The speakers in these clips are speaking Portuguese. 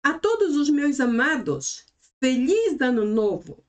A todos os meus amados, feliz ano novo!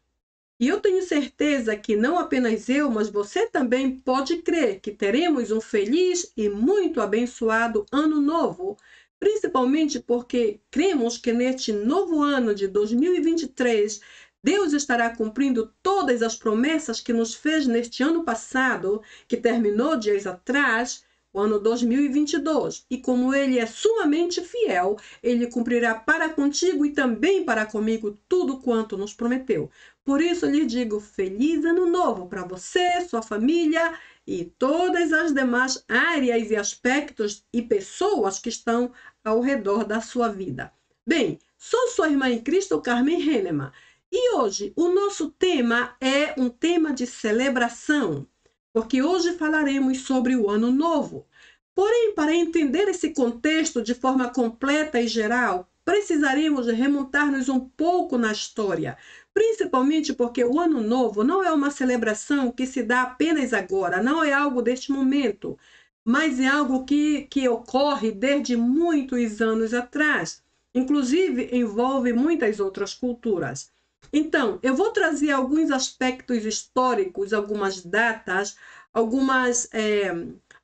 E eu tenho certeza que não apenas eu, mas você também pode crer que teremos um feliz e muito abençoado ano novo, principalmente porque cremos que neste novo ano de 2023, Deus estará cumprindo todas as promessas que nos fez neste ano passado, que terminou dias atrás, o ano 2022. E como Ele é sumamente fiel, Ele cumprirá para contigo e também para comigo tudo quanto nos prometeu. Por isso lhe digo feliz ano novo para você, sua família e todas as demais áreas e aspectos e pessoas que estão ao redor da sua vida. Bem, sou sua irmã em Cristo, Carmen Henneman, e hoje o nosso tema é um tema de celebração, porque hoje falaremos sobre o ano novo. Porém, para entender esse contexto de forma completa e geral, precisaremos remontar-nos um pouco na história, principalmente porque o Ano Novo não é uma celebração que se dá apenas agora, não é algo deste momento, mas é algo que ocorre desde muitos anos atrás. Inclusive, envolve muitas outras culturas. Então, eu vou trazer alguns aspectos históricos, algumas datas, algumas,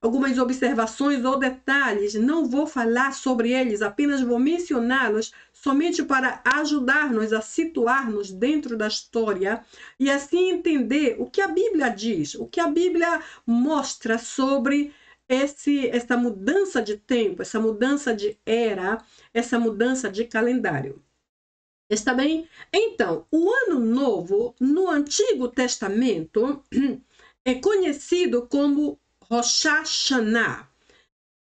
algumas observações ou detalhes. Não vou falar sobre eles, apenas vou mencioná-los somente para ajudar-nos a situar-nos dentro da história e assim entender o que a Bíblia diz, o que a Bíblia mostra sobre essa mudança de tempo, essa mudança de era, essa mudança de calendário. Está bem? Então, o Ano Novo no Antigo Testamento é conhecido como Rosh Hashanah.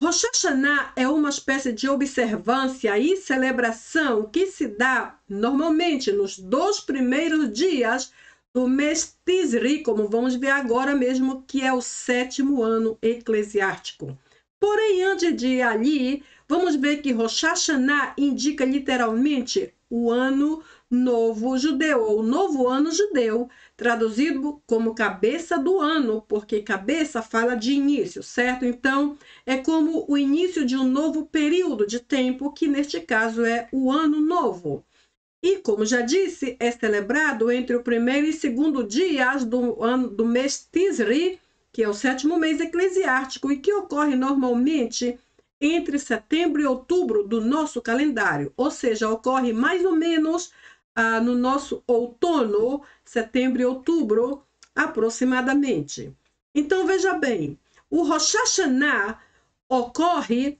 Rosh Hashanah é uma espécie de observância e celebração que se dá normalmente nos 2 primeiros dias do mês Tisri, como vamos ver agora mesmo, que é o 7º ano eclesiástico. Porém, antes de ir ali, vamos ver que Rosh Hashanah indica literalmente o ano novo judeu, ou novo ano judeu, traduzido como cabeça do ano, porque cabeça fala de início, certo? Então, é como o início de um novo período de tempo, que neste caso é o ano novo. E, como já disse, é celebrado entre o primeiro e segundo dias do mês Tisri, que é o 7º mês eclesiástico, e que ocorre normalmente entre setembro e outubro do nosso calendário, ou seja, ocorre mais ou menos no nosso outono, setembro e outubro, aproximadamente. Então, veja bem, o Rosh Hashanah ocorre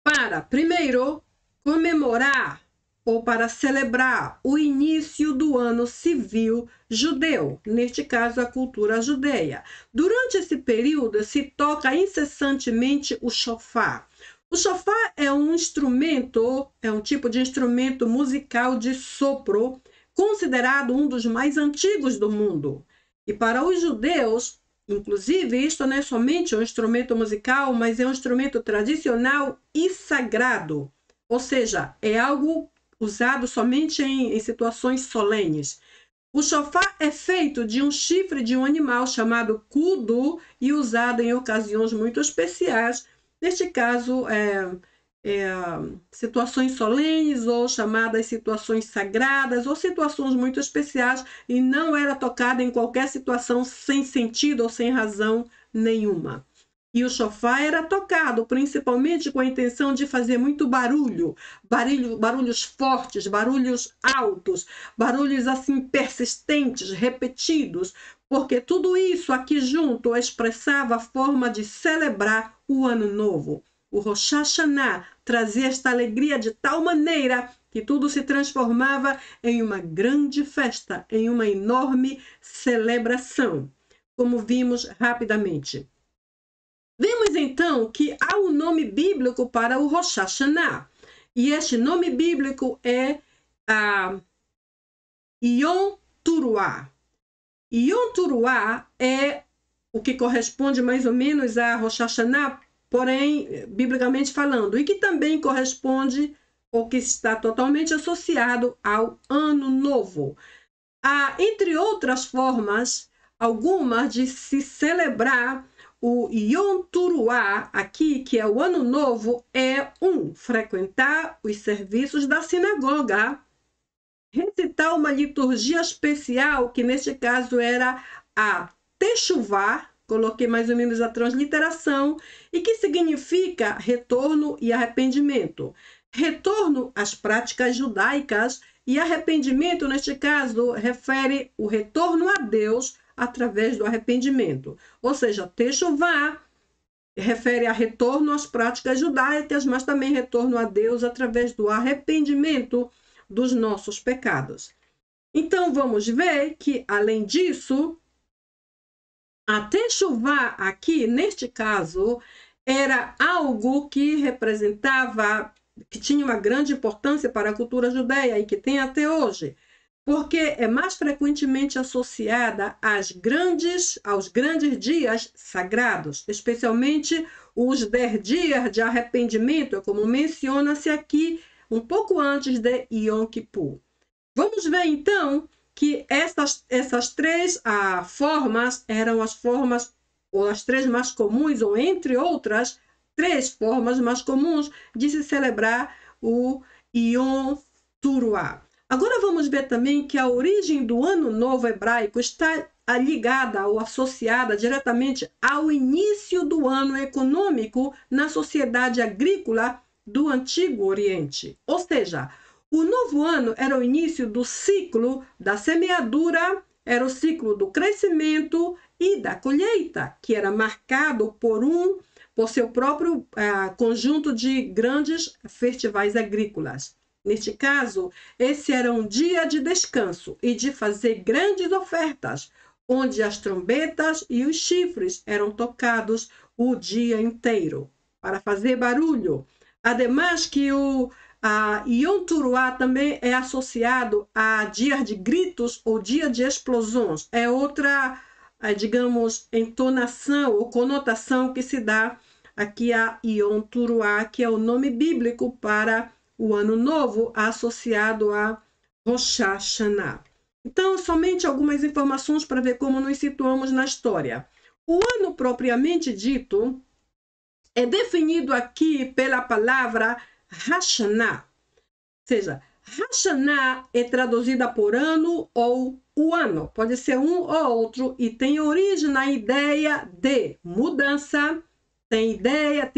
para, primeiro, comemorar ou para celebrar o início do ano civil judeu, neste caso a cultura judeia. Durante esse período se toca incessantemente o shofar. O shofar é um instrumento, é um tipo de instrumento musical de sopro, considerado um dos mais antigos do mundo. E para os judeus, inclusive, isto não é somente um instrumento musical, mas é um instrumento tradicional e sagrado. Ou seja, é algo usado somente em situações solenes. O shofar é feito de um chifre de um animal chamado kudu e usado em ocasiões muito especiais. Neste caso, situações solenes ou chamadas situações sagradas ou situações muito especiais, e não era tocado em qualquer situação sem sentido ou sem razão nenhuma. E o shofar era tocado principalmente com a intenção de fazer muito barulho, barulhos fortes, barulhos altos, barulhos assim persistentes, repetidos, porque tudo isso aqui junto expressava a forma de celebrar o ano novo. O Rosh Hashanah trazia esta alegria de tal maneira que tudo se transformava em uma grande festa, em uma enorme celebração, como vimos rapidamente. Vemos então que há um nome bíblico para o Rosh Hashanah, e este nome bíblico é Yom Teruah. Yom Teruah é o que corresponde mais ou menos a Rosh Hashanah, porém, biblicamente falando, e que também corresponde ou que está totalmente associado ao Ano Novo. Há, entre outras formas, algumas de se celebrar o Yom Teruah, aqui, que é o Ano Novo, é frequentar os serviços da sinagoga, recitar uma liturgia especial, que neste caso era a Teshuvah, coloquei mais ou menos a transliteração, e que significa retorno e arrependimento. Retorno às práticas judaicas e arrependimento, neste caso, refere o retorno a Deus através do arrependimento. Ou seja, Teshuvah refere a retorno às práticas judaicas, mas também retorno a Deus através do arrependimento dos nossos pecados. Então, vamos ver que, além disso, a Teshuvah aqui, neste caso, era algo que representava, que tinha uma grande importância para a cultura judeia e que tem até hoje, porque é mais frequentemente associada aos grandes dias sagrados, especialmente os 10 dias de arrependimento, como menciona-se aqui um pouco antes de Yom Kippur. Vamos ver então que essas três formas eram as formas, ou as três mais comuns, ou entre outras, três formas mais comuns de se celebrar o Yom Teruah. Agora vamos ver também que a origem do Ano Novo hebraico está ligada ou associada diretamente ao início do ano econômico na sociedade agrícola do Antigo Oriente. Ou seja, o novo ano era o início do ciclo da semeadura, era o ciclo do crescimento e da colheita, que era marcado por seu próprio conjunto de grandes festivais agrícolas. Neste caso, esse era um dia de descanso e de fazer grandes ofertas, onde as trombetas e os chifres eram tocados o dia inteiro, para fazer barulho. Ademais que o Yom Teruah também é associado a dia de gritos ou dia de explosões. É outra, digamos, entonação ou conotação que se dá aqui a Yom Teruah, que é o nome bíblico para o Ano Novo associado a Rosh Hashanah. Então, somente algumas informações para ver como nos situamos na história. O ano propriamente dito é definido aqui pela palavra Hashanah. Ou seja, Hashanah é traduzida por ano ou o ano. Pode ser um ou outro e tem origem na ideia de mudança, tem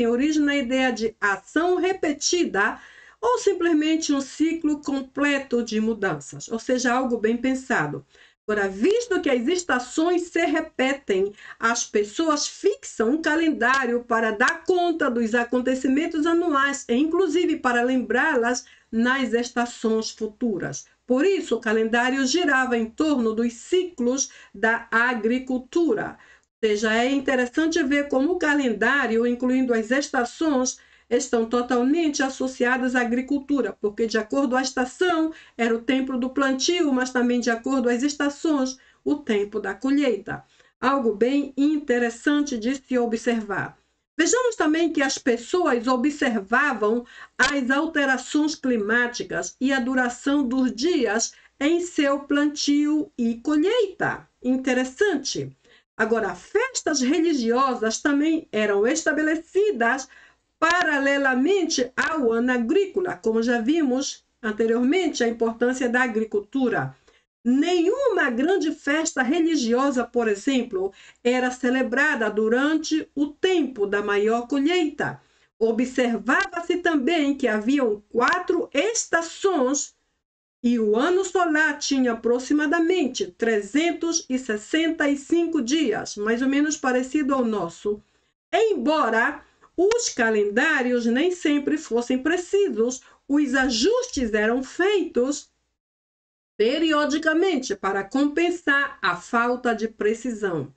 origem na ideia de ação repetida ou simplesmente um ciclo completo de mudanças, ou seja, algo bem pensado. Agora, visto que as estações se repetem, as pessoas fixam um calendário para dar conta dos acontecimentos anuais e, inclusive, para lembrá-las nas estações futuras. Por isso, o calendário girava em torno dos ciclos da agricultura. Ou seja, é interessante ver como o calendário, incluindo as estações, estão totalmente associadas à agricultura, porque de acordo com a estação era o tempo do plantio, mas também de acordo com as estações, o tempo da colheita. Algo bem interessante de se observar. Vejamos também que as pessoas observavam as alterações climáticas e a duração dos dias em seu plantio e colheita. Interessante. Agora, festas religiosas também eram estabelecidas paralelamente ao ano agrícola, como já vimos anteriormente, a importância da agricultura. Nenhuma grande festa religiosa, por exemplo, era celebrada durante o tempo da maior colheita. Observava-se também que haviam 4 estações e o ano solar tinha aproximadamente 365 dias, mais ou menos parecido ao nosso. Embora os calendários nem sempre fossem precisos, os ajustes eram feitos periodicamente para compensar a falta de precisão.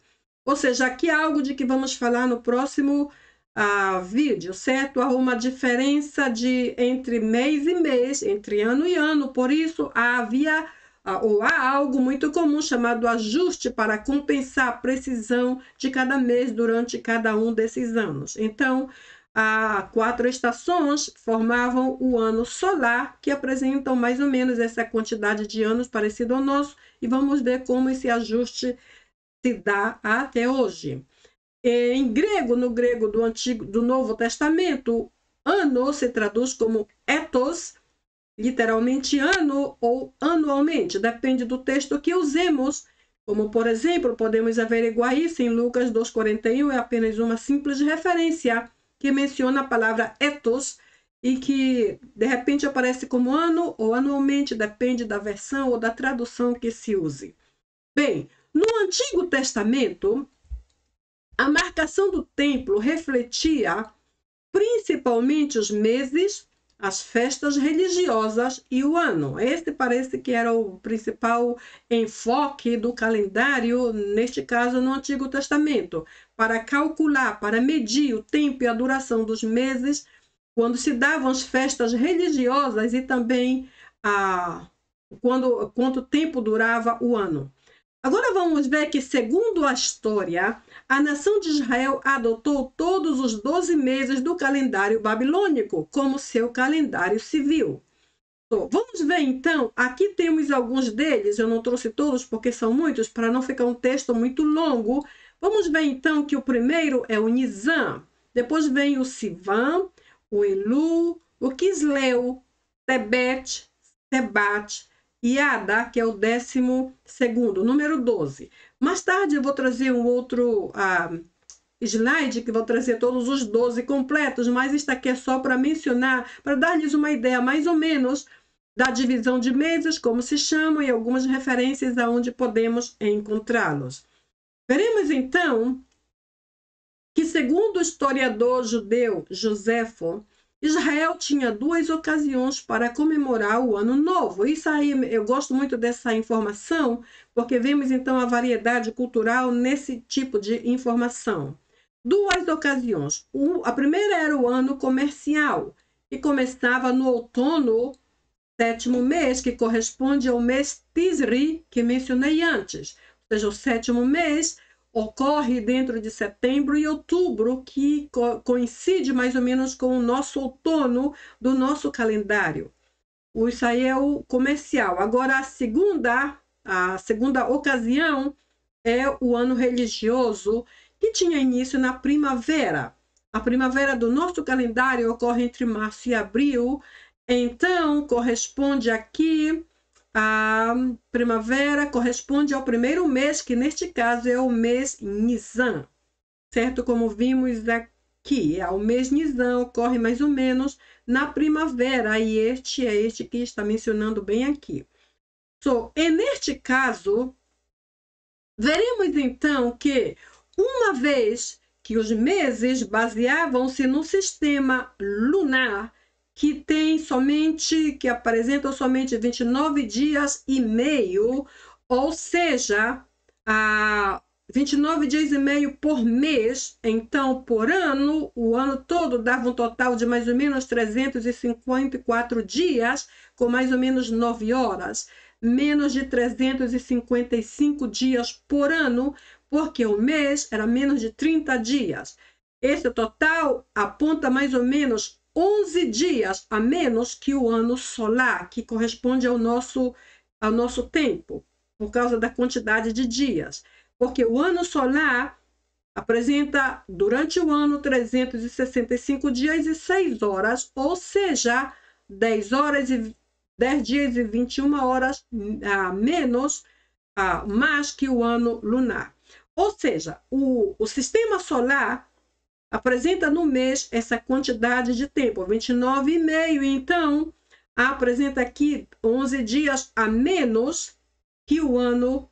Ou seja, aqui é algo de que vamos falar no próximo vídeo, certo? Há uma diferença entre mês e mês, entre ano e ano, por isso há algo muito comum chamado ajuste para compensar a precisão de cada mês durante cada um desses anos. Então, 4 estações formavam o ano solar, que apresentam mais ou menos essa quantidade de anos parecido ao nosso, e vamos ver como esse ajuste se dá até hoje. Em grego, no grego do Novo Testamento, ano se traduz como ethos, literalmente ano ou anualmente, depende do texto que usemos. Como, por exemplo, podemos averiguar isso em Lucas 2,41, é apenas uma simples referência que menciona a palavra ethos e que, de repente, aparece como ano ou anualmente, depende da versão ou da tradução que se use. Bem, no Antigo Testamento, a marcação do templo refletia principalmente os meses, as festas religiosas e o ano. Este parece que era o principal enfoque do calendário, neste caso no Antigo Testamento, para calcular, para medir o tempo e a duração dos meses, quando se davam as festas religiosas e também quanto tempo durava o ano. Agora vamos ver que, segundo a história, a nação de Israel adotou todos os 12 meses do calendário babilônico como seu calendário civil. Então, vamos ver então, aqui temos alguns deles, eu não trouxe todos porque são muitos, para não ficar um texto muito longo. Vamos ver então que o primeiro é o Nisan, depois vem o Sivan, o Elu, o Quisleu, Tebet, Tebat, e Ada, que é o 12º, número 12. Mais tarde eu vou trazer um outro slide que vou trazer todos os 12 completos, mas isso aqui é só para mencionar, para dar-lhes uma ideia mais ou menos da divisão de meses, como se chamam, e algumas referências aonde podemos encontrá-los. Veremos então que, segundo o historiador judeu Joséfo, Israel tinha 2 ocasiões para comemorar o Ano Novo. Isso aí, eu gosto muito dessa informação, porque vemos então a variedade cultural nesse tipo de informação. 2 ocasiões. A primeira era o ano comercial, que começava no outono, 7º mês, que corresponde ao mês Tisri, que mencionei antes. Ou seja, o 7º mês ocorre dentro de setembro e outubro, que coincide mais ou menos com o nosso outono do nosso calendário. Isso aí é o comercial. Agora, a segunda ocasião é o ano religioso, que tinha início na primavera. A primavera do nosso calendário ocorre entre março e abril, então corresponde aqui. A primavera corresponde ao primeiro mês, que neste caso é o mês Nisan, certo? Como vimos aqui, o mês Nisan ocorre mais ou menos na primavera, e este é este que está mencionando bem aqui. E neste caso, veremos então que, uma vez que os meses baseavam-se no sistema lunar, que apresentam somente 29 dias e meio, ou seja, 29 dias e meio por mês, então por ano, o ano todo dava um total de mais ou menos 354 dias, com mais ou menos 9 horas, menos de 355 dias por ano, porque o mês era menos de 30 dias. Esse total aponta mais ou menos 11 dias a menos que o ano solar, que corresponde ao nosso tempo, por causa da quantidade de dias. Porque o ano solar apresenta, durante o ano, 365 dias e 6 horas, ou seja, 10 dias e 21 horas menos, mais que o ano lunar. Ou seja, o sistema solar apresenta no mês essa quantidade de tempo, 29,5, então apresenta aqui 11 dias a menos que o ano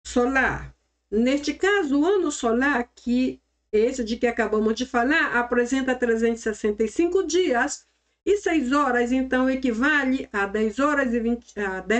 solar. Neste caso, o ano solar, que esse de que acabamos de falar, apresenta 365 dias e 6 horas, então equivale a 10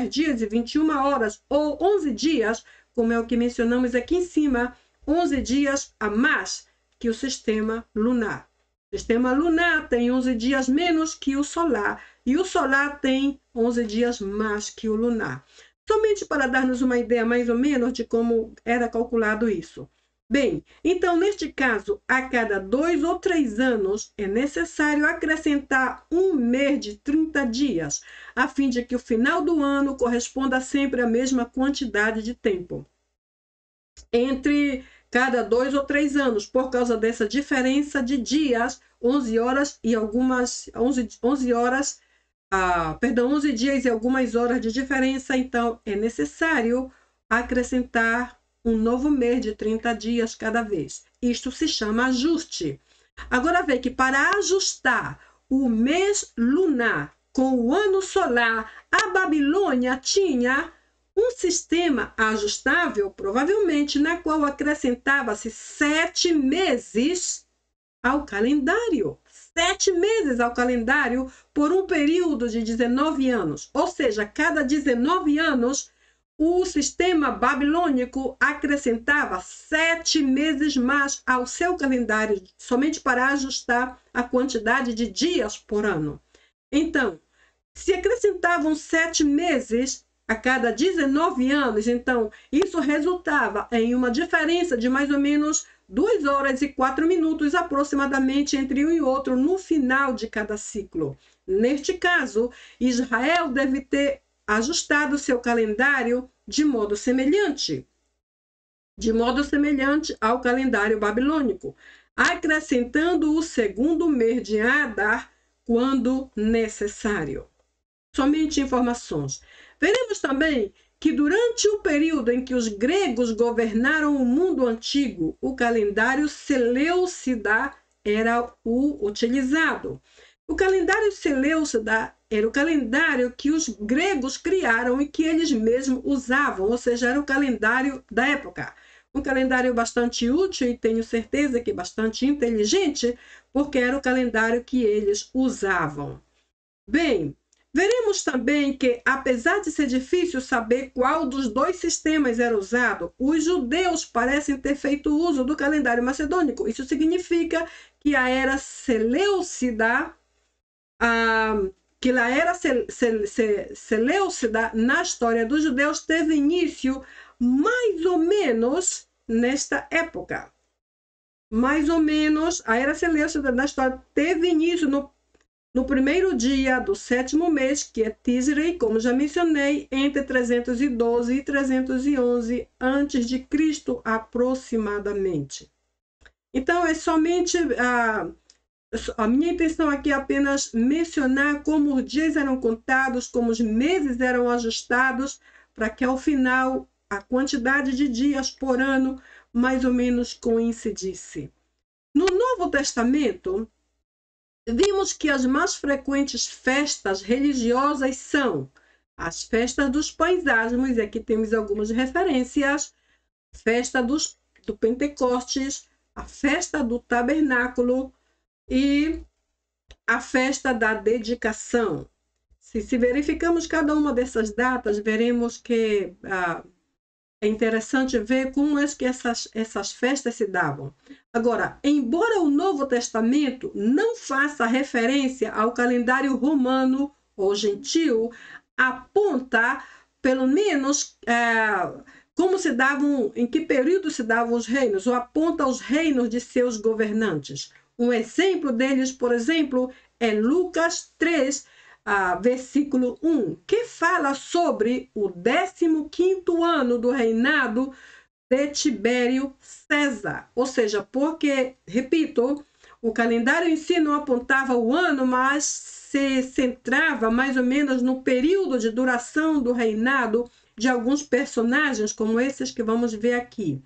dias e 21 horas, ou 11 dias, como é o que mencionamos aqui em cima, 11 dias a mais que o sistema lunar. O sistema lunar tem 11 dias menos que o solar, e o solar tem 11 dias mais que o lunar. Somente para dar-nos uma ideia mais ou menos de como era calculado isso. Bem, então, neste caso, a cada 2 ou 3 anos é necessário acrescentar um mês de 30 dias, a fim de que o final do ano corresponda sempre à mesma quantidade de tempo. Entre cada 2 ou 3 anos, por causa dessa diferença de dias, 11 horas e algumas 11 horas, 11 dias e algumas horas de diferença. Então é necessário acrescentar um novo mês de 30 dias cada vez. Isto se chama ajuste. Agora vê que para ajustar o mês lunar com o ano solar, a Babilônia tinha um sistema ajustável, provavelmente, na qual acrescentava-se 7 meses ao calendário. 7 meses ao calendário por um período de 19 anos. Ou seja, cada 19 anos, o sistema babilônico acrescentava 7 meses mais ao seu calendário, somente para ajustar a quantidade de dias por ano. Então, se acrescentavam 7 meses a cada 19 anos, então isso resultava em uma diferença de mais ou menos 2 horas e 4 minutos aproximadamente entre um e outro no final de cada ciclo. Neste caso, Israel deve ter ajustado seu calendário de modo semelhante ao calendário babilônico, acrescentando o segundo mês de Adar quando necessário. Somente informações. Veremos também que durante o período em que os gregos governaram o mundo antigo, o calendário Seleucida era o utilizado. O calendário Seleucida era o calendário que os gregos criaram e que eles mesmos usavam, ou seja, era o calendário da época. Um calendário bastante útil e tenho certeza que bastante inteligente, porque era o calendário que eles usavam. Bem, veremos também que, apesar de ser difícil saber qual dos dois sistemas era usado, os judeus parecem ter feito uso do calendário macedônico. Isso significa que a era Seleucida, Seleucida na história dos judeus teve início mais ou menos nesta época. Mais ou menos, a era Seleucida na história teve início no primeiro dia do 7º mês, que é Tisrei, como já mencionei, entre 312 e 311 a.C., aproximadamente. Então, é somente a minha intenção aqui é apenas mencionar como os dias eram contados, como os meses eram ajustados, para que ao final a quantidade de dias por ano mais ou menos coincidisse. No Novo Testamento, vimos que as mais frequentes festas religiosas são as festas dos pães asmos, e aqui temos algumas referências: festa do Pentecostes, a festa do tabernáculo e a festa da dedicação. Se verificamos cada uma dessas datas, veremos que é interessante ver como é que essas festas se davam. Agora, embora o Novo Testamento não faça referência ao calendário romano ou gentil, aponta, pelo menos, como se davam, em que período se davam os reinos, ou aponta os reinos de seus governantes. Um exemplo deles, por exemplo, é Lucas 3, versículo 1, que fala sobre o 15º ano do reinado de Tibério César. Ou seja, porque, repito, o calendário em si não apontava o ano, mas se centrava mais ou menos no período de duração do reinado de alguns personagens, como esses que vamos ver aqui.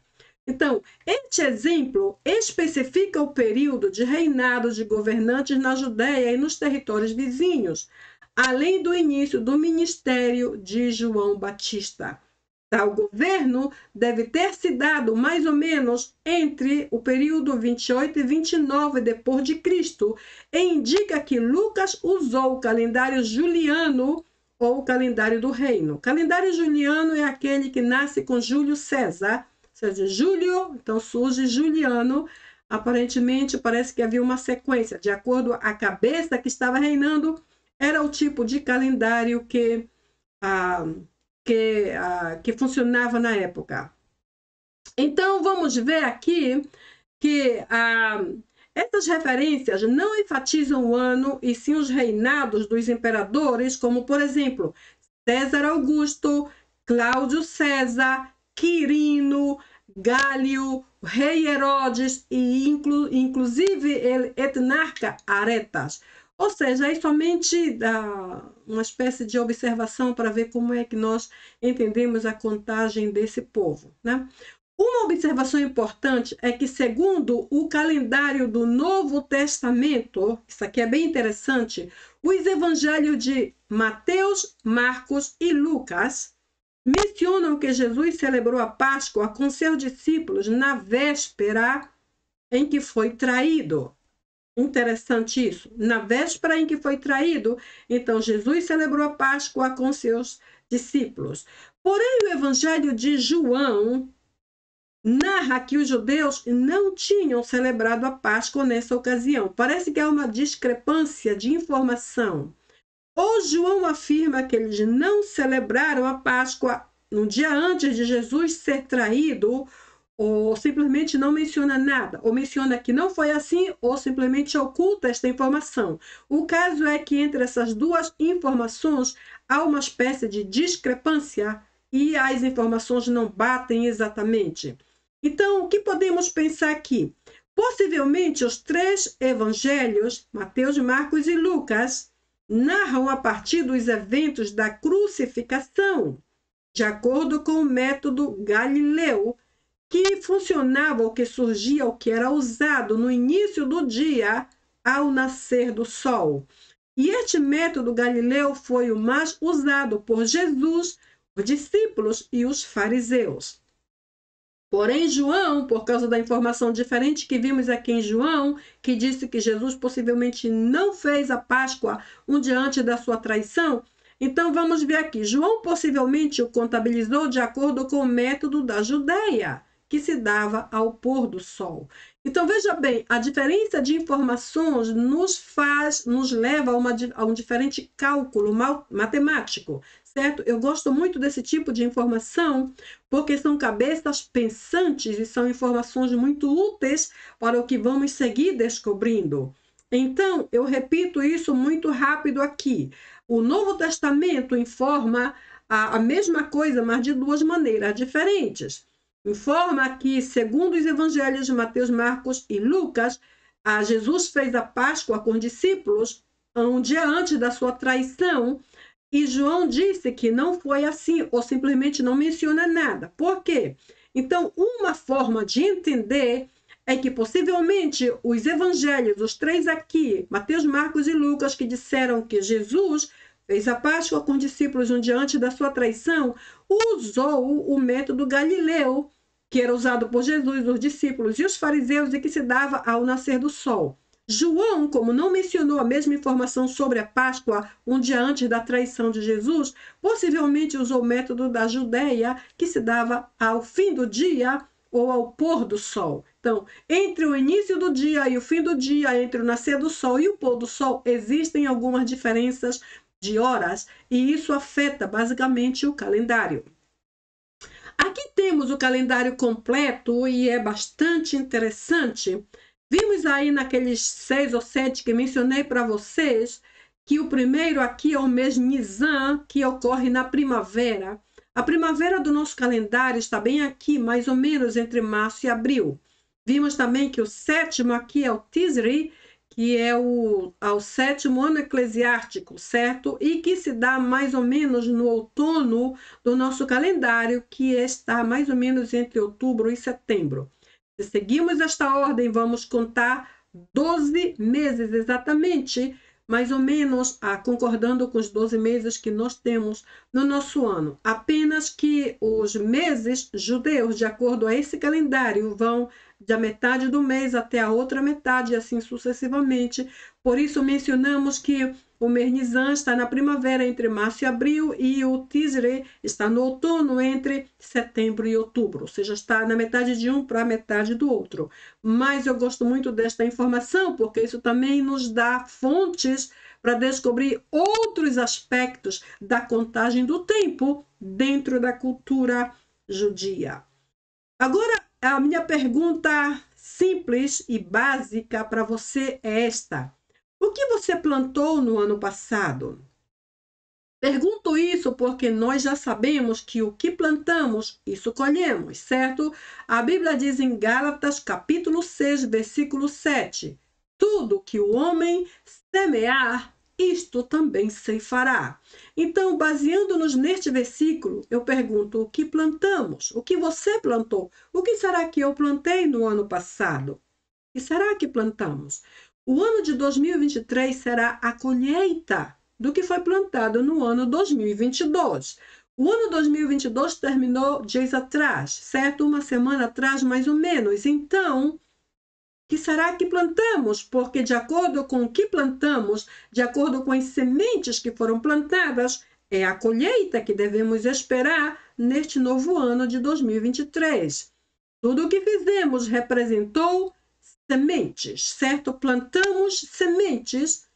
Então, este exemplo especifica o período de reinado de governantes na Judéia e nos territórios vizinhos, além do início do ministério de João Batista. Tal governo deve ter se dado mais ou menos entre o período 28 e 29 depois de Cristo, e indica que Lucas usou o calendário juliano ou o calendário do reino. O calendário juliano é aquele que nasce com Júlio César, ou seja, Júlio, então surge Juliano. Aparentemente, parece que havia uma sequência. De acordo com a cabeça que estava reinando, era o tipo de calendário que funcionava na época. Então, vamos ver aqui que essas referências não enfatizam o ano, e sim os reinados dos imperadores, como, por exemplo, César Augusto, Cláudio César, Quirino, Gálio, o rei Herodes e inclusive ele etnarca Aretas. Ou seja, é somente uma espécie de observação para ver como é que nós entendemos a contagem desse povo, né? Uma observação importante é que, segundo o calendário do Novo Testamento, isso aqui é bem interessante, os evangelhos de Mateus, Marcos e Lucas mencionam que Jesus celebrou a Páscoa com seus discípulos na véspera em que foi traído. Interessante isso. Na véspera em que foi traído, então Jesus celebrou a Páscoa com seus discípulos. Porém, o evangelho de João narra que os judeus não tinham celebrado a Páscoa nessa ocasião. Parece que há uma discrepância de informação. O João afirma que eles não celebraram a Páscoa no dia antes de Jesus ser traído, ou simplesmente não menciona nada, ou menciona que não foi assim, ou simplesmente oculta esta informação. O caso é que entre essas duas informações há uma espécie de discrepância e as informações não batem exatamente. Então, o que podemos pensar aqui? Possivelmente os três evangelhos, Mateus, Marcos e Lucas, narram a partir dos eventos da crucificação, de acordo com o método Galileu, que funcionava ou que surgia ou que era usado no início do dia ao nascer do sol. E este método Galileu foi o mais usado por Jesus, os discípulos e os fariseus. Porém, João, por causa da informação diferente que vimos aqui em João, que disse que Jesus possivelmente não fez a Páscoa um dia antes da sua traição, então vamos ver aqui. João possivelmente o contabilizou de acordo com o método da Judéia, que se dava ao pôr do sol. Então, veja bem, a diferença de informações nos leva a um diferente cálculo matemático, certo? Eu gosto muito desse tipo de informação, porque são cabeças pensantes e são informações muito úteis para o que vamos seguir descobrindo. Então, eu repito isso muito rápido aqui. O Novo Testamento informa a mesma coisa, mas de duas maneiras diferentes. Informa que, segundo os evangelhos de Mateus, Marcos e Lucas, Jesus fez a Páscoa com os discípulos um dia antes da sua traição, e João disse que não foi assim, ou simplesmente não menciona nada. Por quê? Então, uma forma de entender é que possivelmente os evangelhos, os três aqui, Mateus, Marcos e Lucas, que disseram que Jesus fez a Páscoa com os discípulos um dia antes da sua traição, usou o método Galileu, que era usado por Jesus, os discípulos e os fariseus e que se dava ao nascer do sol. João, como não mencionou a mesma informação sobre a Páscoa um dia antes da traição de Jesus, possivelmente usou o método da Judéia, que se dava ao fim do dia ou ao pôr do sol. Então, entre o início do dia e o fim do dia, entre o nascer do sol e o pôr do sol, existem algumas diferenças de horas, e isso afeta basicamente o calendário. Aqui temos o calendário completo e é bastante interessante. Vimos aí naqueles 6 ou 7 que mencionei para vocês, que o primeiro aqui é o mês Nisan, que ocorre na primavera. A primavera do nosso calendário está bem aqui, mais ou menos entre março e abril. Vimos também que o sétimo aqui é o Tisri, que é ao sétimo ano eclesiástico, certo? E que se dá mais ou menos no outono do nosso calendário, que está mais ou menos entre outubro e setembro. Se seguimos esta ordem, vamos contar 12 meses exatamente, mais ou menos concordando com os 12 meses que nós temos no nosso ano. Apenas que os meses judeus, de acordo a esse calendário, vão da metade do mês até a outra metade, e assim sucessivamente. Por isso, mencionamos que o mês Nisan está na primavera, entre março e abril, e o Tisre está no outono, entre setembro e outubro. Ou seja, está na metade de um para a metade do outro. Mas eu gosto muito desta informação, porque isso também nos dá fontes para descobrir outros aspectos da contagem do tempo dentro da cultura judia. Agora, a minha pergunta simples e básica para você é esta: o que você plantou no ano passado? Pergunto isso porque nós já sabemos que o que plantamos, isso colhemos, certo? A Bíblia diz em Gálatas, capítulo 6, versículo 7, tudo que o homem semear, isto também ceifará. Então, baseando-nos neste versículo, eu pergunto, o que plantamos? O que você plantou? O que será que eu plantei no ano passado? O que será que plantamos? O ano de 2023 será a colheita do que foi plantado no ano 2022. O ano 2022 terminou dias atrás, certo? Uma semana atrás, mais ou menos. Então, o que será que plantamos? Porque de acordo com o que plantamos, de acordo com as sementes que foram plantadas, é a colheita que devemos esperar neste novo ano de 2023. Tudo o que fizemos representou sementes, certo? Plantamos sementes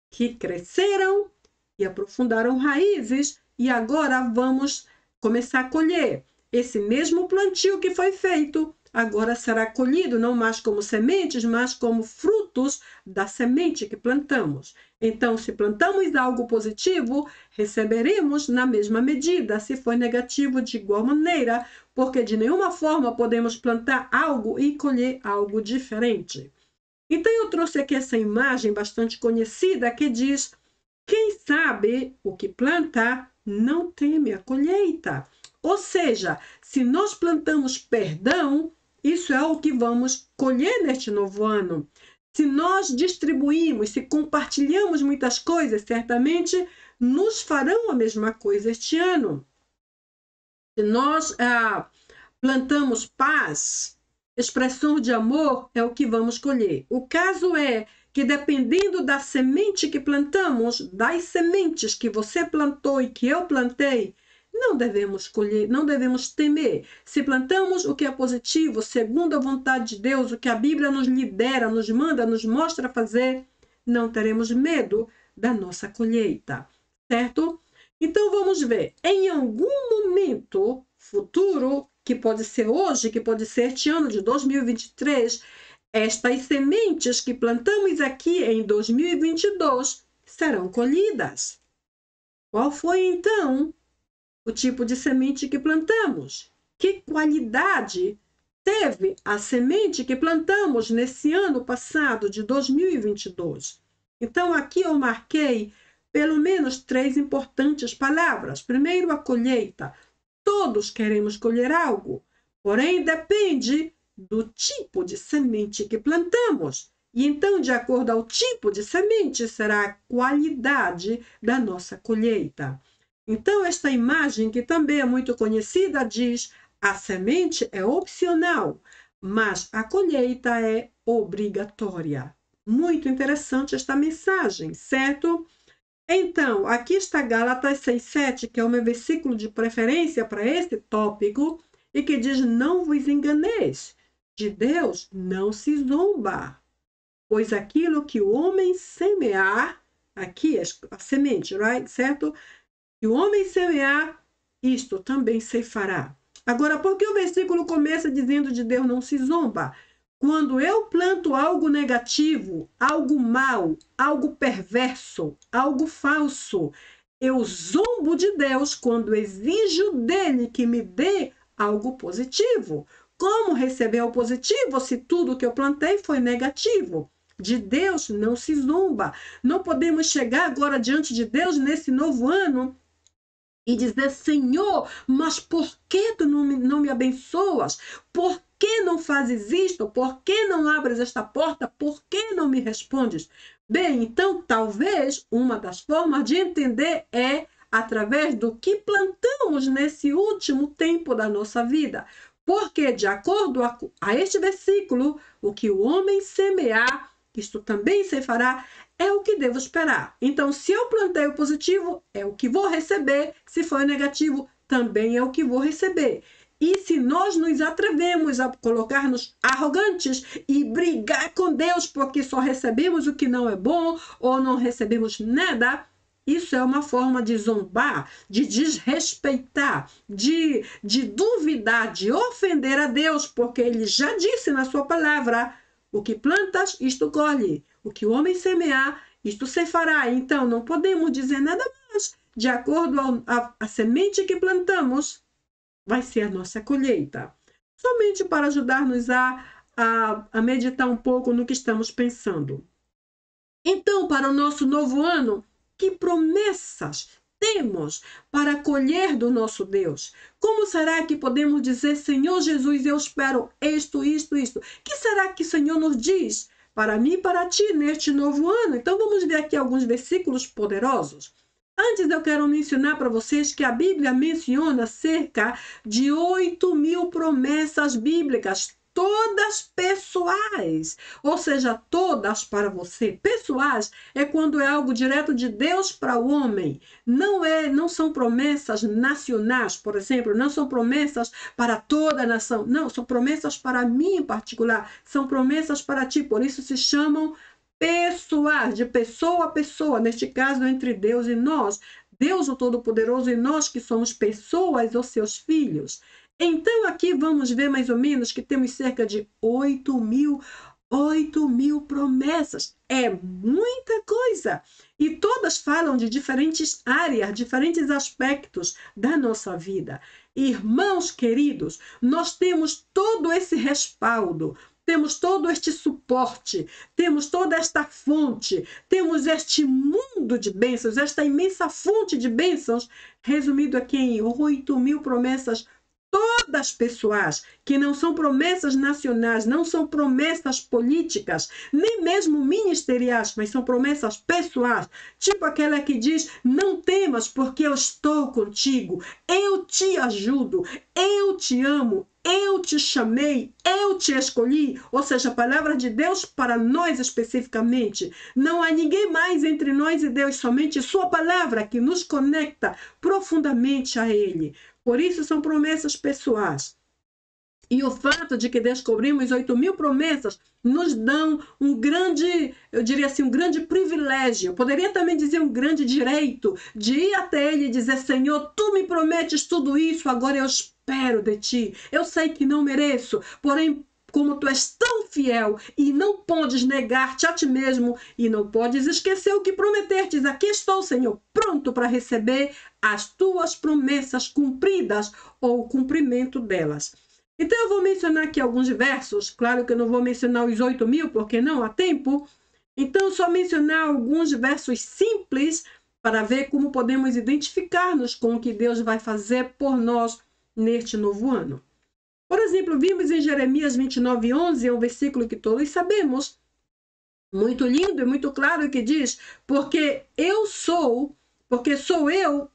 que cresceram e aprofundaram raízes e agora vamos começar a colher. Esse mesmo plantio que foi feito agora será colhido não mais como sementes, mas como frutos da semente que plantamos. Então, se plantamos algo positivo, receberemos na mesma medida. Se for negativo, de igual maneira, porque de nenhuma forma podemos plantar algo e colher algo diferente. Então, eu trouxe aqui essa imagem bastante conhecida que diz: quem sabe o que planta não teme a colheita. Ou seja, se nós plantamos perdão, isso é o que vamos colher neste novo ano. Se nós distribuímos, se compartilhamos muitas coisas, certamente nos farão a mesma coisa este ano. Se nós plantamos paz, expressão de amor, é o que vamos colher. O caso é que dependendo da semente que plantamos, das sementes que você plantou e que eu plantei, não devemos colher, não devemos temer. Se plantamos o que é positivo, segundo a vontade de Deus, o que a Bíblia nos lidera, nos manda, nos mostra fazer, não teremos medo da nossa colheita, certo? Então vamos ver, em algum momento futuro, que pode ser hoje, que pode ser este ano de 2023, estas sementes que plantamos aqui em 2022 serão colhidas. Qual foi então o tipo de semente que plantamos? Que qualidade teve a semente que plantamos nesse ano passado de 2022? Então aqui eu marquei pelo menos 3 importantes palavras. Primeiro, a colheita. Todos queremos colher algo, porém depende do tipo de semente que plantamos. E então, de acordo ao tipo de semente, será a qualidade da nossa colheita. Então, esta imagem, que também é muito conhecida, diz: a semente é opcional, mas a colheita é obrigatória. Muito interessante esta mensagem, certo? Então, aqui está Gálatas 6,7, que é o meu versículo de preferência para este tópico, e que diz: não vos enganeis, de Deus não se zomba, pois aquilo que o homem semear, aqui a semente, right? Certo? Que o homem semear, isto também ceifará. Agora, por que o versículo começa dizendo de Deus não se zomba? Quando eu planto algo negativo, algo mal, algo perverso, algo falso, eu zombo de Deus quando exijo dele que me dê algo positivo. Como receber o positivo se tudo que eu plantei foi negativo? De Deus não se zomba. Não podemos chegar agora diante de Deus nesse novo ano e dizer: Senhor, mas por que tu não me abençoas? Por que não fazes isto? Por que não abres esta porta? Por que não me respondes? Bem, então talvez uma das formas de entender é através do que plantamos nesse último tempo da nossa vida. Porque, de acordo a este versículo, o que o homem semear, isto também se fará, é o que devo esperar. Então, se eu plantei o positivo, é o que vou receber. Se for negativo, também é o que vou receber. E se nós nos atrevemos a colocar-nos arrogantes e brigar com Deus porque só recebemos o que não é bom ou não recebemos nada, isso é uma forma de zombar, de desrespeitar, de duvidar, de ofender a Deus, porque Ele já disse na sua palavra: o que plantas, isto colhe. O que o homem semear, isto se fará. Então, não podemos dizer nada mais de acordo a semente que plantamos, vai ser a nossa colheita. Somente para ajudar-nos a meditar um pouco no que estamos pensando. Então, para o nosso novo ano, que promessas temos para colher do nosso Deus? Como será que podemos dizer, Senhor Jesus, eu espero isto, isto, isto? Que será que o Senhor nos diz para mim e para ti neste novo ano? Então, vamos ver aqui alguns versículos poderosos. Antes eu quero mencionar para vocês que a Bíblia menciona cerca de 8.000 promessas bíblicas, todas pessoais, ou seja, todas para você. Pessoais é quando é algo direto de Deus para o homem. Não são promessas nacionais, por exemplo, não são promessas para toda a nação. Não, são promessas para mim em particular, são promessas para ti, por isso se chamam pessoais, de pessoa a pessoa, neste caso entre Deus e nós, Deus o Todo-Poderoso e nós que somos pessoas ou seus filhos. Então aqui vamos ver mais ou menos que temos cerca de 8.000 promessas. É muita coisa. E todas falam de diferentes áreas, diferentes aspectos da nossa vida. Irmãos queridos, nós temos todo esse respaldo, temos todo este suporte, temos toda esta fonte, temos este mundo de bênçãos, esta imensa fonte de bênçãos, resumido aqui em 8.000 promessas, todas pessoais, que não são promessas nacionais, não são promessas políticas, nem mesmo ministeriais, mas são promessas pessoais, tipo aquela que diz, não temas porque eu estou contigo, eu te ajudo, eu te amo, eu te chamei, eu te escolhi, ou seja, a palavra de Deus para nós especificamente. Não há ninguém mais entre nós e Deus, somente sua palavra que nos conecta profundamente a Ele. Por isso são promessas pessoais. E o fato de que descobrimos 8.000 promessas nos dão um grande, eu diria assim, um grande privilégio. Eu poderia também dizer um grande direito de ir até Ele e dizer, Senhor, Tu me prometes tudo isso, agora eu espero de Ti. Eu sei que não mereço, porém, como Tu és tão fiel e não podes negar-te a Ti mesmo e não podes esquecer o que prometestes, aqui estou, Senhor, pronto para receber as Tuas promessas cumpridas ou o cumprimento delas. Então eu vou mencionar aqui alguns versos, claro que eu não vou mencionar os 8.000 porque não há tempo, então só mencionar alguns versos simples para ver como podemos identificar-nos com o que Deus vai fazer por nós neste novo ano. Por exemplo, vimos em Jeremias 29:11, é um versículo que todos sabemos, muito lindo e muito claro, que diz, porque sou eu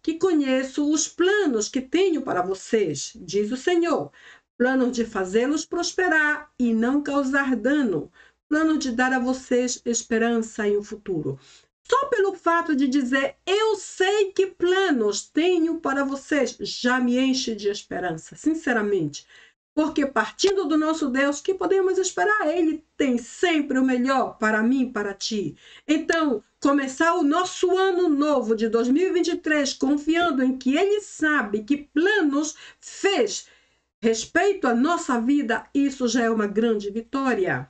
que conheço os planos que tenho para vocês, diz o Senhor, planos de fazê-los prosperar e não causar dano, planos de dar a vocês esperança em um futuro. Só pelo fato de dizer, eu sei que planos tenho para vocês, já me enche de esperança, sinceramente. Porque partindo do nosso Deus, que podemos esperar? Ele tem sempre o melhor para mim e para ti. Então, começar o nosso ano novo de 2023, confiando em que Ele sabe que planos fez respeito à nossa vida, isso já é uma grande vitória.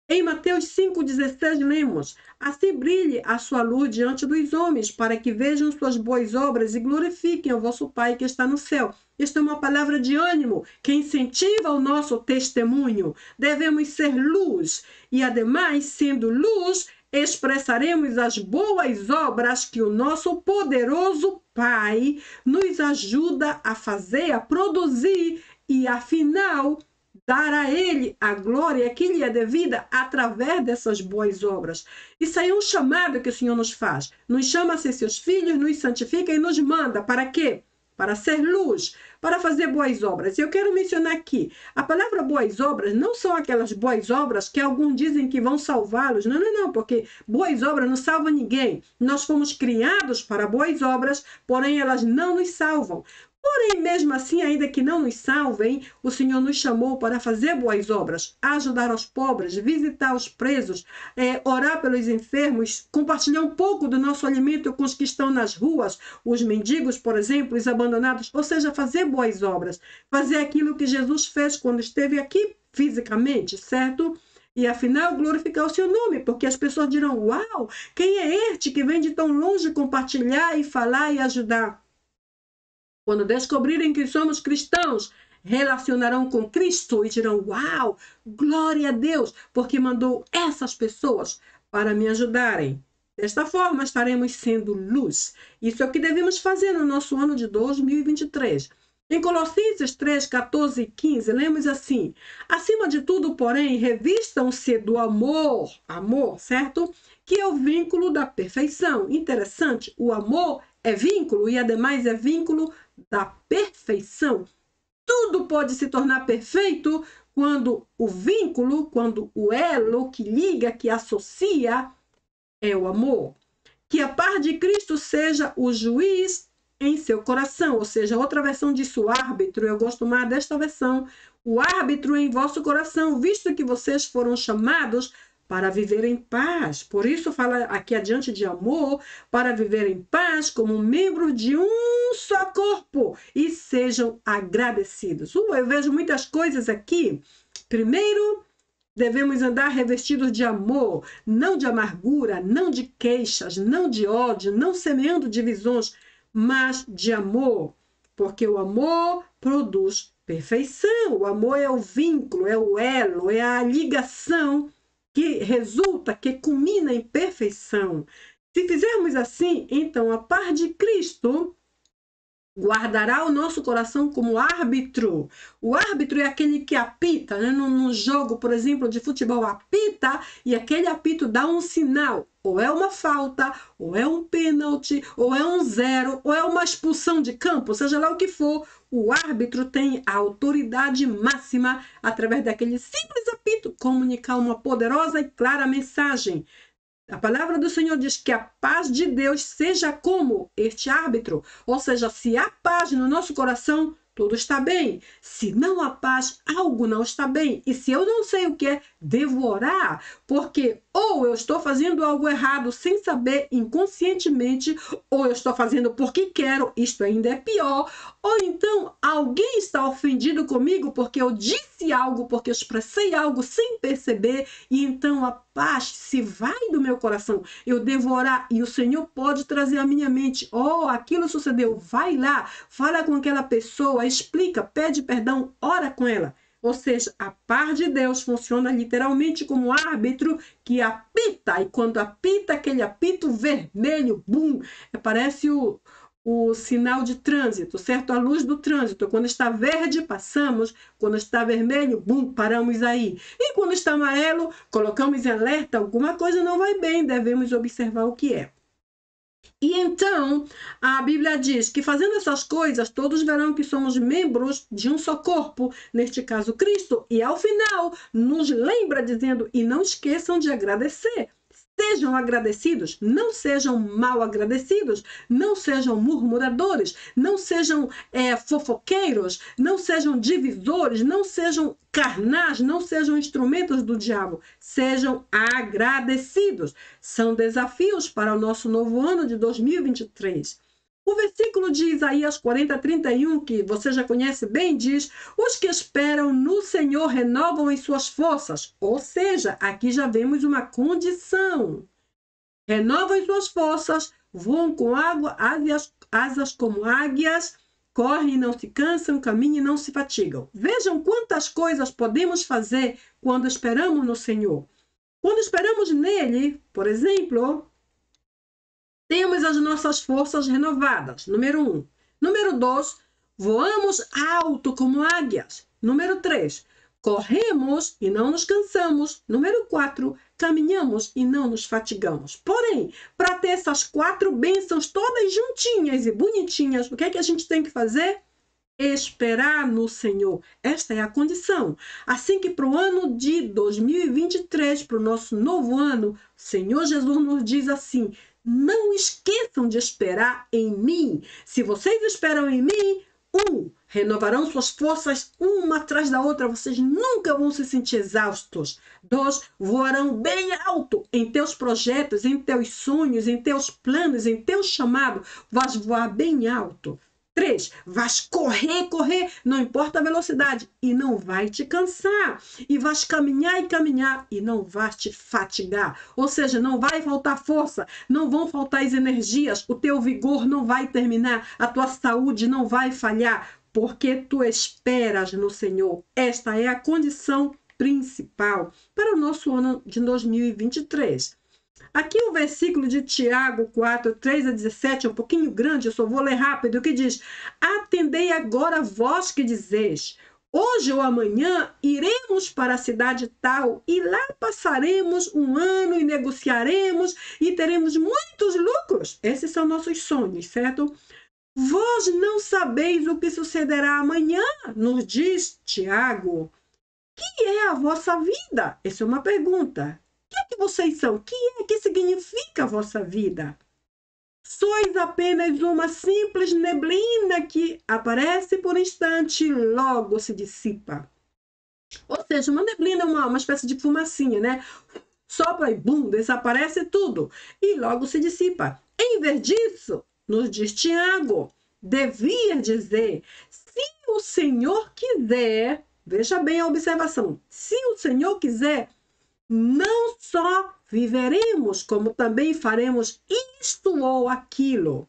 Em Mateus 5,16 lemos, assim brilhe a sua luz diante dos homens, para que vejam suas boas obras e glorifiquem o vosso Pai que está no céu. Esta é uma palavra de ânimo que incentiva o nosso testemunho. Devemos ser luz e, ademais, sendo luz, expressaremos as boas obras que o nosso poderoso Pai nos ajuda a fazer, a produzir e, afinal, dar a Ele a glória que lhe é devida através dessas boas obras. Isso aí é um chamado que o Senhor nos faz. Nos chama a ser seus filhos, nos santifica e nos manda. Para quê? Para ser luz, para fazer boas obras. E eu quero mencionar aqui, a palavra boas obras não são aquelas boas obras que alguns dizem que vão salvá-los. Não, porque boas obras não salvam ninguém. Nós fomos criados para boas obras, porém elas não nos salvam. Porém, mesmo assim, ainda que não nos salvem, o Senhor nos chamou para fazer boas obras, ajudar os pobres, visitar os presos, orar pelos enfermos, compartilhar um pouco do nosso alimento com os que estão nas ruas, os mendigos, por exemplo, os abandonados, ou seja, fazer boas obras, fazer aquilo que Jesus fez quando esteve aqui fisicamente, certo? e afinal glorificar o seu nome, porque as pessoas dirão: uau, quem é este que vem de tão longe compartilhar e falar e ajudar? Quando descobrirem que somos cristãos, relacionarão com Cristo e dirão: uau, glória a Deus, porque mandou essas pessoas para me ajudarem. Desta forma, estaremos sendo luz. Isso é o que devemos fazer no nosso ano de 2023. Em Colossenses 3, 14 e 15, lemos assim: acima de tudo, porém, revistam-se do amor, certo? Que é o vínculo da perfeição. Interessante, o amor é vínculo e, ademais, é vínculo da perfeição. Tudo pode se tornar perfeito quando o vínculo, quando o elo que liga, que associa, é o amor. Que a paz de Cristo seja o juiz em seu coração, ou seja, outra versão disso, o árbitro. Eu gosto mais desta versão, o árbitro em vosso coração, visto que vocês foram chamados para viver em paz. Por isso fala aqui adiante de amor, para viver em paz como membros de um só corpo e sejam agradecidos. Eu vejo muitas coisas aqui. Primeiro, devemos andar revestidos de amor, não de amargura, não de queixas, não de ódio, não semeando divisões, mas de amor, porque o amor produz perfeição. O amor é o vínculo, é o elo, é a ligação que resulta, que culmina em perfeição. Se fizermos assim, então a paz de Cristo guardará o nosso coração como árbitro. O árbitro é aquele que apita, né? Num jogo, por exemplo, de futebol, apita e aquele apito dá um sinal. Ou é uma falta, ou é um pênalti, ou é um zero, ou é uma expulsão de campo, seja lá o que for. O árbitro tem a autoridade máxima, através daquele simples apito, comunicar uma poderosa e clara mensagem. A palavra do Senhor diz que a paz de Deus seja como este árbitro. Ou seja, se há paz no nosso coração, tudo está bem. Se não há paz, algo não está bem. E se eu não sei o que é, devo orar. Porque ou eu estou fazendo algo errado sem saber, inconscientemente, ou eu estou fazendo porque quero, isto ainda é pior. Ou então alguém está ofendido comigo porque eu disse algo, porque eu expressei algo sem perceber, e então a paz se vai do meu coração. Eu devo orar e o Senhor pode trazer à minha mente: oh, aquilo sucedeu, vai lá, fala com aquela pessoa, explica, pede perdão, ora com ela. Ou seja, a paz de Deus funciona literalmente como um árbitro que apita, e quando apita aquele apito vermelho, bum, parece o sinal de trânsito, certo? A luz do trânsito. Quando está verde, passamos. Quando está vermelho, bum, paramos aí. E quando está amarelo, colocamos em alerta, alguma coisa não vai bem, devemos observar o que é. E então, a Bíblia diz que fazendo essas coisas, todos verão que somos membros de um só corpo, neste caso Cristo, e ao final nos lembra dizendo: e não esqueçam de agradecer. Sejam agradecidos, não sejam mal agradecidos, não sejam murmuradores, não sejam fofoqueiros, não sejam divisores, não sejam carnais, não sejam instrumentos do diabo, sejam agradecidos. São desafios para o nosso novo ano de 2023. O versículo de Isaías 40, 31, que você já conhece bem, diz: os que esperam no Senhor renovam as suas forças. Ou seja, aqui já vemos uma condição. Renovam as suas forças, voam com água, asas como águias, correm e não se cansam, caminham e não se fatigam. Vejam quantas coisas podemos fazer quando esperamos no Senhor. Quando esperamos nele, por exemplo, temos as nossas forças renovadas. Número 1. Número 2, voamos alto como águias. Número 3, corremos e não nos cansamos. Número 4, caminhamos e não nos fatigamos. Porém, para ter essas 4 bênçãos todas juntinhas e bonitinhas, o que é que a gente tem que fazer? Esperar no Senhor. Esta é a condição. Assim que para o ano de 2023, para o nosso novo ano, o Senhor Jesus nos diz assim: não esqueçam de esperar em mim. Se vocês esperam em mim, renovarão suas forças uma atrás da outra. Vocês nunca vão se sentir exaustos. 2, voarão bem alto em teus projetos, em teus sonhos, em teus planos, em teu chamado. Vais voar bem alto. 3, vais correr, correr, não importa a velocidade, e não vai te cansar. E vais caminhar e caminhar, e não vais te fatigar. Ou seja, não vai faltar força, não vão faltar as energias, o teu vigor não vai terminar, a tua saúde não vai falhar, porque tu esperas no Senhor. Esta é a condição principal para o nosso ano de 2023. Aqui o versículo de Tiago 4, 3 a 17, é um pouquinho grande, eu só vou ler rápido, que diz: atendei agora vós que dizeis, hoje ou amanhã iremos para a cidade tal, e lá passaremos um ano e negociaremos e teremos muitos lucros. Esses são nossos sonhos, certo? Vós não sabeis o que sucederá amanhã, nos diz Tiago. Que é a vossa vida? Essa é uma pergunta. O que é que vocês são? O que significa a vossa vida? Sois apenas uma simples neblina que aparece por instante e logo se dissipa. Ou seja, uma neblina é uma espécie de fumacinha, né? Sopra e bum, desaparece tudo e logo se dissipa. Em vez disso, nos diz Tiago, devia dizer, se o Senhor quiser, veja bem a observação, se o Senhor quiser, não só viveremos, como também faremos isto ou aquilo.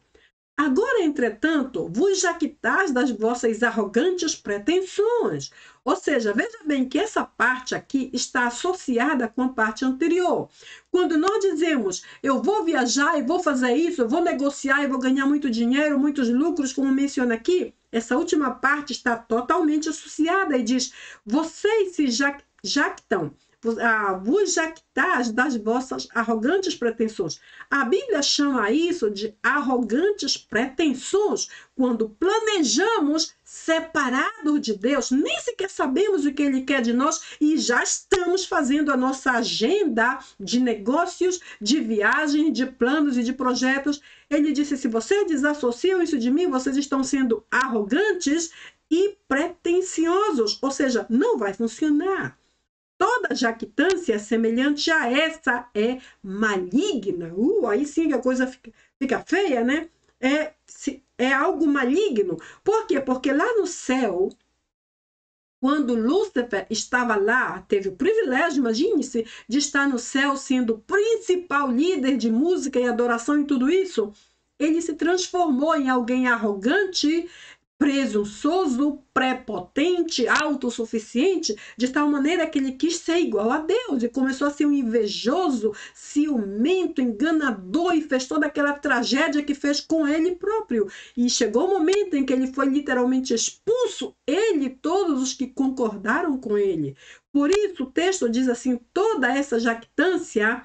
Agora, entretanto, vos jactais das vossas arrogantes pretensões. Ou seja, veja bem que essa parte aqui está associada com a parte anterior. Quando nós dizemos, eu vou viajar e vou fazer isso, eu vou negociar e vou ganhar muito dinheiro, muitos lucros, como menciona aqui, essa última parte está totalmente associada e diz, vocês se jactam, vos jactais das vossas arrogantes pretensões. A Bíblia chama isso de arrogantes pretensões, quando planejamos separados de Deus, nem sequer sabemos o que Ele quer de nós e já estamos fazendo a nossa agenda de negócios, de viagem, de planos e de projetos. Ele disse, se vocês desassociam isso de mim, vocês estão sendo arrogantes e pretensiosos, ou seja, não vai funcionar. Toda jactância semelhante a essa é maligna. Aí sim que a coisa fica feia, né? É algo maligno. Por quê? Porque lá no céu, quando Lúcifer estava lá, teve o privilégio, imagine-se, de estar no céu sendo o principal líder de música e adoração e tudo isso, ele se transformou em alguém arrogante, presunçoso, prepotente, autossuficiente, de tal maneira que ele quis ser igual a Deus e começou a ser um invejoso, ciumento, enganador e fez toda aquela tragédia que fez com ele próprio. E chegou o momento em que ele foi literalmente expulso, ele e todos os que concordaram com ele. Por isso o texto diz assim, toda essa jactância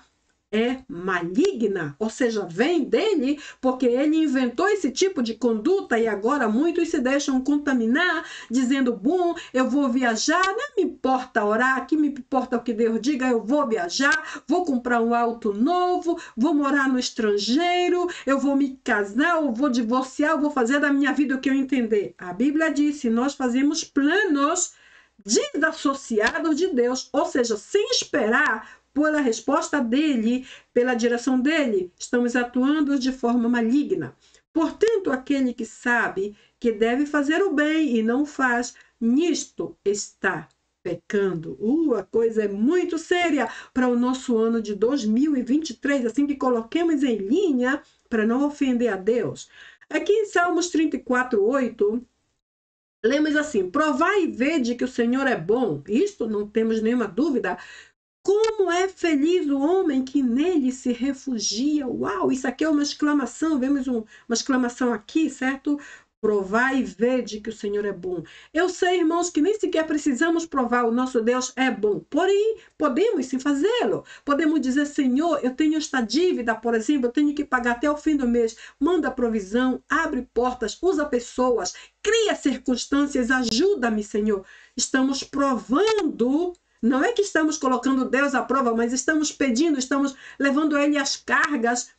é maligna, ou seja, vem dele, porque ele inventou esse tipo de conduta e agora muitos se deixam contaminar, dizendo, bom, eu vou viajar, não me importa orar, que me importa o que Deus diga, eu vou viajar, vou comprar um auto novo, vou morar no estrangeiro, eu vou me casar, eu vou divorciar, eu vou fazer da minha vida o que eu entender. A Bíblia diz, se nós fazemos planos desassociados de Deus, ou seja, sem esperar pela resposta dele, pela direção dele, estamos atuando de forma maligna. Portanto, aquele que sabe que deve fazer o bem e não faz, nisto está pecando. A coisa é muito séria para o nosso ano de 2023, assim que coloquemos em linha para não ofender a Deus. Aqui em Salmos 34, 8, lemos assim, provai e vede que o Senhor é bom. Isto não temos nenhuma dúvida. Como é feliz o homem que nele se refugia. Uau, isso aqui é uma exclamação, vemos uma exclamação aqui, certo? Provai e vede que o Senhor é bom. Eu sei, irmãos, que nem sequer precisamos provar o nosso Deus é bom. Porém, podemos sim fazê-lo. Podemos dizer, Senhor, eu tenho esta dívida, por exemplo, eu tenho que pagar até o fim do mês. Manda provisão, abre portas, usa pessoas, cria circunstâncias, ajuda-me, Senhor. Estamos provando. Não é que estamos colocando Deus à prova, mas estamos pedindo, estamos levando a Ele as cargas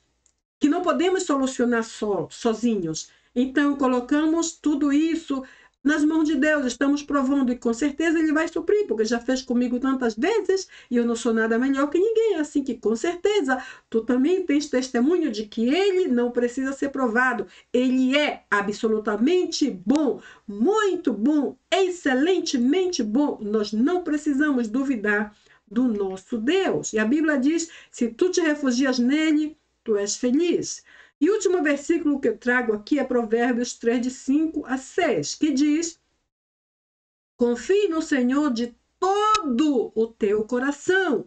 que não podemos solucionar sozinhos. Então, colocamos tudo isso nas mãos de Deus, estamos provando e com certeza Ele vai suprir, porque já fez comigo tantas vezes e eu não sou nada melhor que ninguém, assim que com certeza tu também tens testemunho de que Ele não precisa ser provado. Ele é absolutamente bom, muito bom, excelentemente bom. Nós não precisamos duvidar do nosso Deus. E a Bíblia diz, se tu te refugias nele, tu és feliz. E o último versículo que eu trago aqui é Provérbios 3, de 5 a 6, que diz: confie no Senhor de todo o teu coração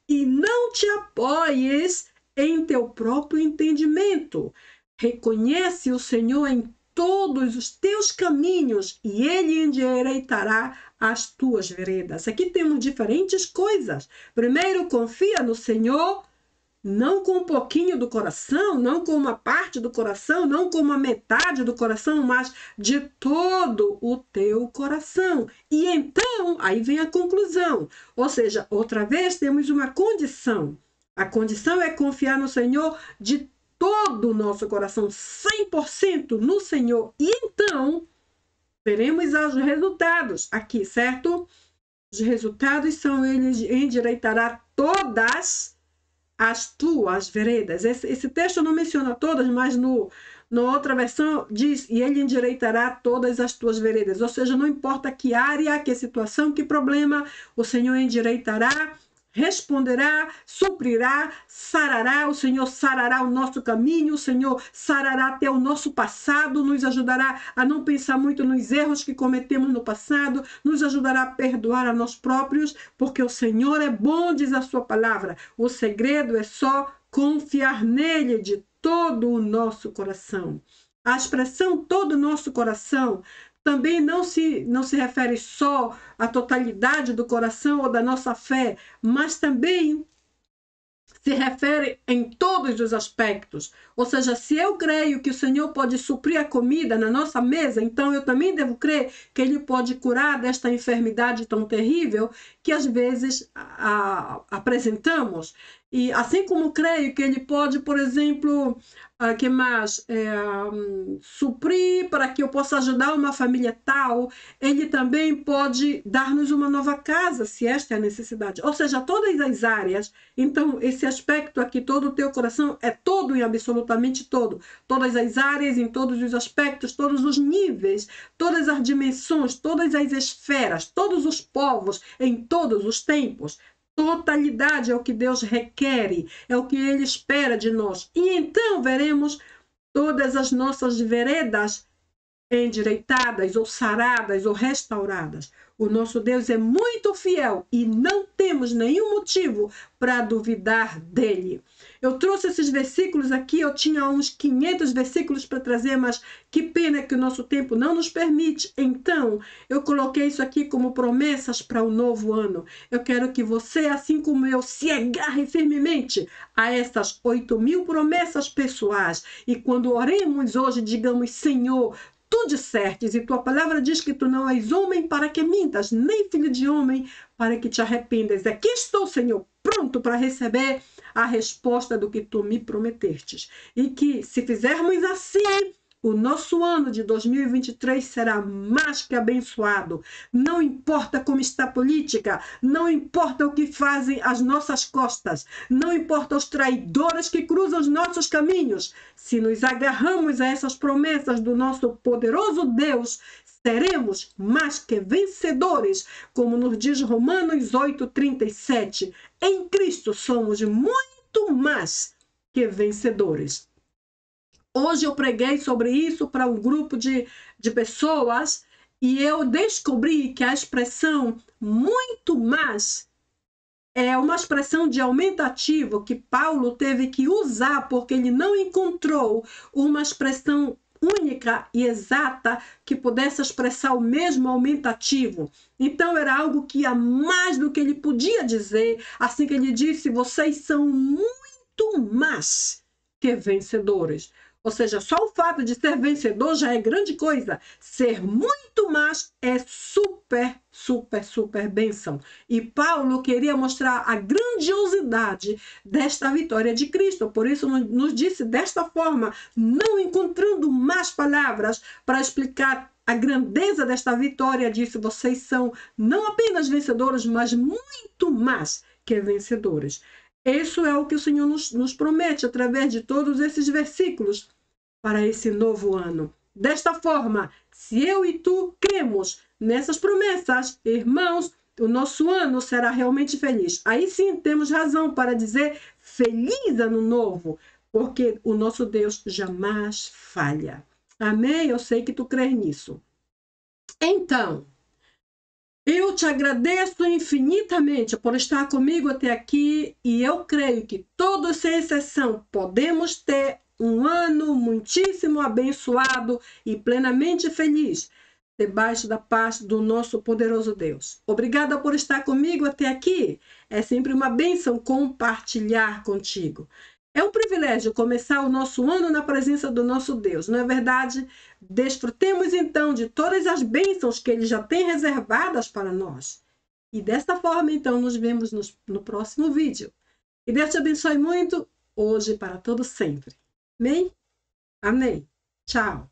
e não te apoies em teu próprio entendimento. Reconhece o Senhor em todos os teus caminhos e Ele endireitará as tuas veredas. Aqui temos diferentes coisas. Primeiro, confia no Senhor, não com um pouquinho do coração, não com uma parte do coração, não com uma metade do coração, mas de todo o teu coração. E então, aí vem a conclusão. Ou seja, outra vez temos uma condição. A condição é confiar no Senhor de todo o nosso coração, 100% no Senhor. E então, veremos os resultados aqui, certo? Os resultados são: Ele endireitará todas as tuas veredas. Esse texto não menciona todas, mas na outra versão diz: e Ele endireitará todas as tuas veredas. Ou seja, não importa que área, que situação, que problema, o Senhor endireitará, responderá, suprirá, sarará. O Senhor sarará o nosso caminho, o Senhor sarará até o nosso passado, nos ajudará a não pensar muito nos erros que cometemos no passado, nos ajudará a perdoar a nós próprios, porque o Senhor é bom, diz a sua palavra. O segredo é só confiar nele de todo o nosso coração. A expressão todo o nosso coração também não se refere só à totalidade do coração ou da nossa fé, mas também se refere em todos os aspectos. Ou seja, se eu creio que o Senhor pode suprir a comida na nossa mesa, então eu também devo crer que Ele pode curar desta enfermidade tão terrível que às vezes apresentamos. E assim como creio que Ele pode, por exemplo, suprir para que eu possa ajudar uma família tal, Ele também pode dar-nos uma nova casa, se esta é a necessidade. Ou seja, todas as áreas. Então, esse aspecto aqui, todo o teu coração, é todo e absolutamente todo. Todas as áreas, em todos os aspectos, todos os níveis, todas as dimensões, todas as esferas, todos os povos, em todos os tempos. Totalidade é o que Deus requer, é o que Ele espera de nós. E então veremos todas as nossas veredas endireitadas, ou saradas, ou restauradas. O nosso Deus é muito fiel e não temos nenhum motivo para duvidar dele. Eu trouxe esses versículos aqui, eu tinha uns 500 versículos para trazer, mas que pena que o nosso tempo não nos permite. Então, eu coloquei isso aqui como promessas para o novo ano. Eu quero que você, assim como eu, se agarre firmemente a essas 8.000 promessas pessoais. E quando oremos hoje, digamos: Senhor, tu dissertes, e tua palavra diz que tu não és homem para que mintas, nem filho de homem para que te arrependas. Aqui estou, Senhor, pronto para receber a resposta do que tu me prometestes. E que, se fizermos assim, o nosso ano de 2023 será mais que abençoado. Não importa como está a política, não importa o que fazem as nossas costas, não importa os traidores que cruzam os nossos caminhos. Se nos agarramos a essas promessas do nosso poderoso Deus, seremos mais que vencedores, como nos diz Romanos 8:37. Em Cristo somos muito mais que vencedores. Hoje eu preguei sobre isso para um grupo de pessoas e eu descobri que a expressão muito mais é uma expressão de aumentativo que Paulo teve que usar porque ele não encontrou uma expressão única e exata que pudesse expressar o mesmo aumentativo. Então era algo que ia mais do que ele podia dizer, assim que ele disse: vocês são muito mais que vencedores. Ou seja, só o fato de ser vencedor já é grande coisa. Ser muito mais é super, super, super bênção. E Paulo queria mostrar a grandiosidade desta vitória de Cristo. Por isso nos disse desta forma, não encontrando mais palavras para explicar a grandeza desta vitória, disse, vocês são não apenas vencedores, mas muito mais que vencedores. Isso é o que o Senhor nos promete através de todos esses versículos para esse novo ano. Desta forma, se eu e tu cremos nessas promessas, irmãos, o nosso ano será realmente feliz. Aí sim temos razão para dizer feliz ano novo, porque o nosso Deus jamais falha. Amém? Eu sei que tu crês nisso. Então, eu te agradeço infinitamente por estar comigo até aqui e eu creio que todos, sem exceção, podemos ter um ano muitíssimo abençoado e plenamente feliz, debaixo da paz do nosso poderoso Deus. Obrigada por estar comigo até aqui. É sempre uma bênção compartilhar contigo. É um privilégio começar o nosso ano na presença do nosso Deus, não é verdade? Desfrutemos então de todas as bênçãos que Ele já tem reservadas para nós. E desta forma, então, nos vemos no próximo vídeo. E Deus te abençoe muito, hoje e para todo sempre. Amém? Amém. Tchau.